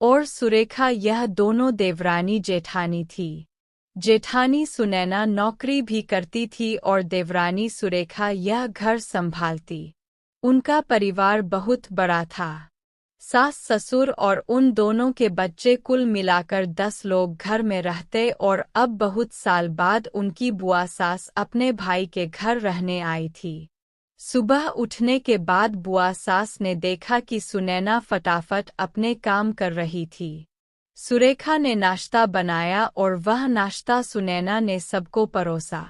और सुरेखा यह दोनों देवरानी जेठानी थी। जेठानी सुनैना नौकरी भी करती थी और देवरानी सुरेखा यह घर संभालती। उनका परिवार बहुत बड़ा था। सास ससुर और उन दोनों के बच्चे कुल मिलाकर 10 लोग घर में रहते और अब बहुत साल बाद उनकी बुआ सास अपने भाई के घर रहने आई थी। सुबह उठने के बाद बुआ सास ने देखा कि सुनैना फटाफट अपने काम कर रही थी। सुरेखा ने नाश्ता बनाया और वह नाश्ता सुनैना ने सबको परोसा।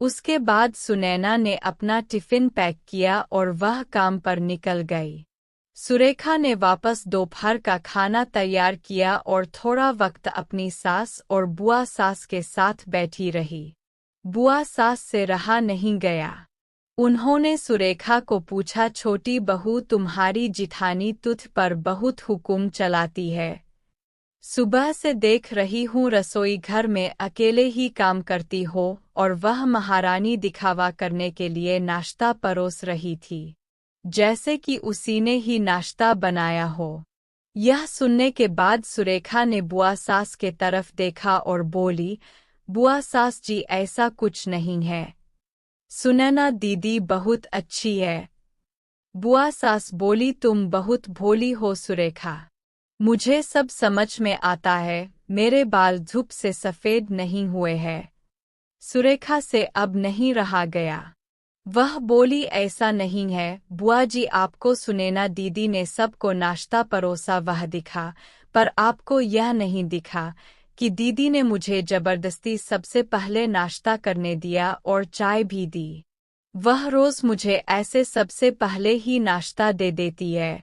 उसके बाद सुनैना ने अपना टिफिन पैक किया और वह काम पर निकल गई। सुरेखा ने वापस दोपहर का खाना तैयार किया और थोड़ा वक्त अपनी सास और बुआ सास के साथ बैठी रही। बुआ सास से रहा नहीं गया। उन्होंने सुरेखा को पूछा, छोटी बहू, तुम्हारी जिठानी तुझ पर बहुत हुक्म चलाती है। सुबह से देख रही हूँ रसोई घर में अकेले ही काम करती हो और वह महारानी दिखावा करने के लिए नाश्ता परोस रही थी, जैसे कि उसी ने ही नाश्ता बनाया हो। यह सुनने के बाद सुरेखा ने बुआ सास के तरफ देखा और बोली, बुआ सास जी, ऐसा कुछ नहीं है। सुनैना दीदी बहुत अच्छी है। बुआ सास बोली, तुम बहुत भोली हो सुरेखा। मुझे सब समझ में आता है, मेरे बाल धूप से सफ़ेद नहीं हुए हैं। सुरेखा से अब नहीं रहा गया। वह बोली, ऐसा नहीं है बुआ जी, आपको सुनैना दीदी ने सबको नाश्ता परोसा वह दिखा, पर आपको यह नहीं दिखा कि दीदी ने मुझे जबरदस्ती सबसे पहले नाश्ता करने दिया और चाय भी दी। वह रोज़ मुझे ऐसे सबसे पहले ही नाश्ता दे देती है,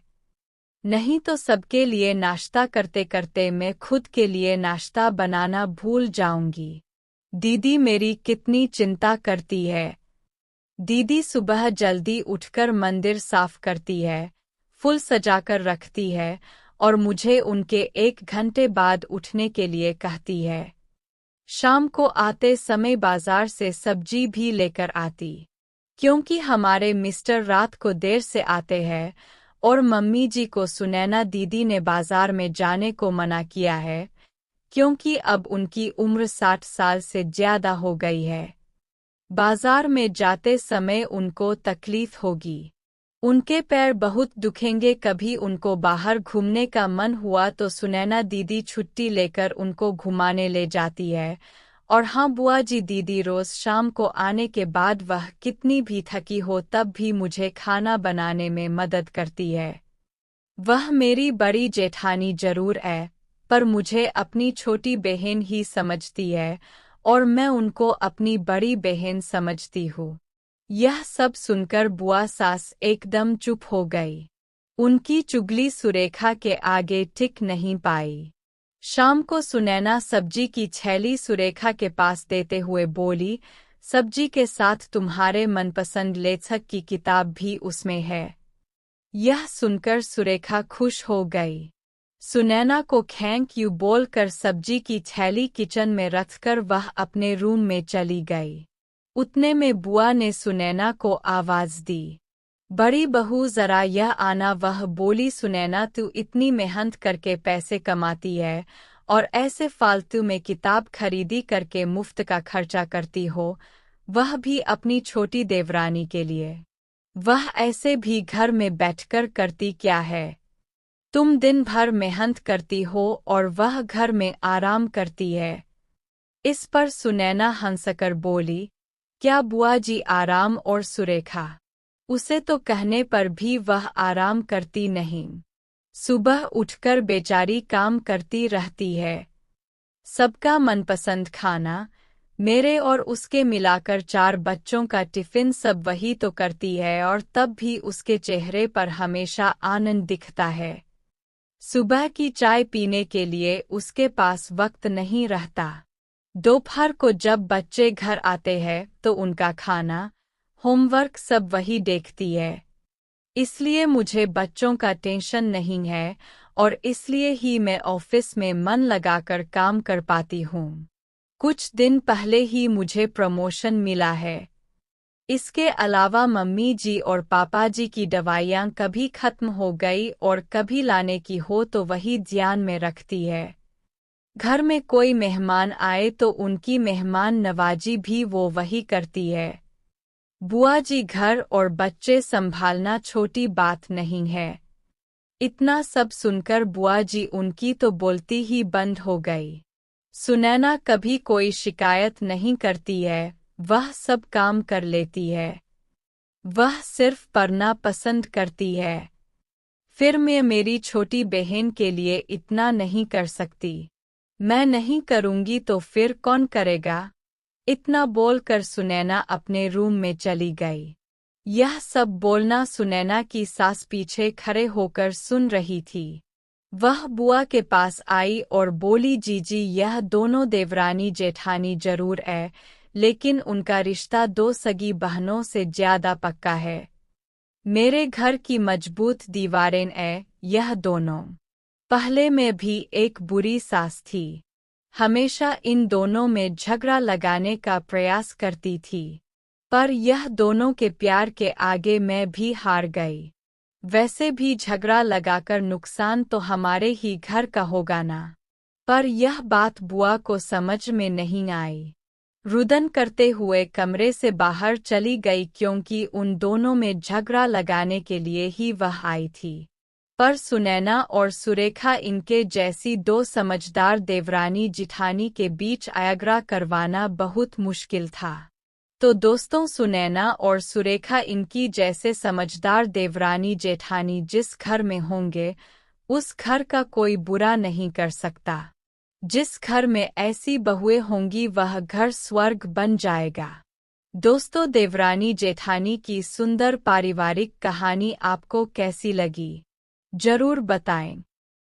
नहीं तो सबके लिए नाश्ता करते करते मैं खुद के लिए नाश्ता बनाना भूल जाऊंगी। दीदी मेरी कितनी चिंता करती है। दीदी सुबह जल्दी उठकर मंदिर साफ करती है, फूल सजाकर रखती है और मुझे उनके 1 घंटे बाद उठने के लिए कहती है। शाम को आते समय बाजार से सब्जी भी लेकर आती, क्योंकि हमारे मिस्टर रात को देर से आते हैं और मम्मी जी को सुनैना दीदी ने बाजार में जाने को मना किया है, क्योंकि अब उनकी उम्र 60 साल से ज्यादा हो गई है। बाजार में जाते समय उनको तकलीफ होगी, उनके पैर बहुत दुखेंगे। कभी उनको बाहर घूमने का मन हुआ तो सुनैना दीदी छुट्टी लेकर उनको घुमाने ले जाती है। और हाँ बुआ जी, दीदी रोज़ शाम को आने के बाद वह कितनी भी थकी हो तब भी मुझे खाना बनाने में मदद करती है। वह मेरी बड़ी जेठानी जरूर है, पर मुझे अपनी छोटी बहन ही समझती है और मैं उनको अपनी बड़ी बहन समझती हूँ। यह सब सुनकर बुआ सास एकदम चुप हो गई। उनकी चुगली सुरेखा के आगे टिक नहीं पाई। शाम को सुनैना सब्जी की थैली सुरेखा के पास देते हुए बोली, सब्जी के साथ तुम्हारे मनपसंद लेखक की किताब भी उसमें है। यह सुनकर सुरेखा खुश हो गई। सुनैना को थैंक यू बोलकर सब्जी की थैली किचन में रखकर वह अपने रूम में चली गई। उतने में बुआ ने सुनैना को आवाज दी, बड़ी बहू जरा यह आना। वह बोली, सुनैना तू इतनी मेहनत करके पैसे कमाती है और ऐसे फालतू में किताब खरीदी करके मुफ्त का खर्चा करती हो, वह भी अपनी छोटी देवरानी के लिए। वह ऐसे भी घर में बैठकर करती क्या है? तुम दिन भर मेहनत करती हो और वह घर में आराम करती है। इस पर सुनैना हंसकर बोली, क्या बुआ जी आराम? और सुरेखा, उसे तो कहने पर भी वह आराम करती नहीं। सुबह उठकर बेचारी काम करती रहती है। सबका मनपसंद खाना, मेरे और उसके मिलाकर 4 बच्चों का टिफिन सब वही तो करती है और तब भी उसके चेहरे पर हमेशा आनंद दिखता है। सुबह की चाय पीने के लिए उसके पास वक्त नहीं रहता। दोपहर को जब बच्चे घर आते हैं तो उनका खाना, होमवर्क सब वही देखती है। इसलिए मुझे बच्चों का टेंशन नहीं है और इसलिए ही मैं ऑफिस में मन लगाकर काम कर पाती हूँ। कुछ दिन पहले ही मुझे प्रमोशन मिला है। इसके अलावा मम्मी जी और पापा जी की दवाइयाँ कभी खत्म हो गई और कभी लाने की हो तो वही ध्यान में रखती है। घर में कोई मेहमान आए तो उनकी मेहमान नवाजी भी वो वही करती है। बुआ जी घर और बच्चे संभालना छोटी बात नहीं है। इतना सब सुनकर बुआ जी उनकी तो बोलती ही बंद हो गई। सुनैना कभी कोई शिकायत नहीं करती है, वह सब काम कर लेती है। वह सिर्फ पढ़ना पसंद करती है। फिर मैं मेरी छोटी बहन के लिए इतना नहीं कर सकती। मैं नहीं करूँगी तो फिर कौन करेगा? इतना बोलकर सुनैना अपने रूम में चली गई। यह सब बोलना सुनैना की सास पीछे खड़े होकर सुन रही थी। वह बुआ के पास आई और बोली, जीजी यह दोनों देवरानी जेठानी जरूर है, लेकिन उनका रिश्ता दो सगी बहनों से ज्यादा पक्का है। मेरे घर की मजबूत दीवारें हैं यह दोनों। पहले में भी एक बुरी सास थी, हमेशा इन दोनों में झगड़ा लगाने का प्रयास करती थी, पर यह दोनों के प्यार के आगे मैं भी हार गई। वैसे भी झगड़ा लगाकर नुकसान तो हमारे ही घर का होगा ना। पर यह बात बुआ को समझ में नहीं आई। रुदन करते हुए कमरे से बाहर चली गई क्योंकि उन दोनों में झगड़ा लगाने के लिए ही वह आई थी। पर सुनैना और सुरेखा इनके जैसी दो समझदार देवरानी जिठानी के बीच आयग्रा करवाना बहुत मुश्किल था। तो दोस्तों, सुनैना और सुरेखा इनकी जैसे समझदार देवरानी जेठानी जिस घर में होंगे, उस घर का कोई बुरा नहीं कर सकता। जिस घर में ऐसी बहुएं होंगी वह घर स्वर्ग बन जाएगा। दोस्तों, देवरानी जेठानी की सुंदर पारिवारिक कहानी आपको कैसी लगी? जरूर बताएं।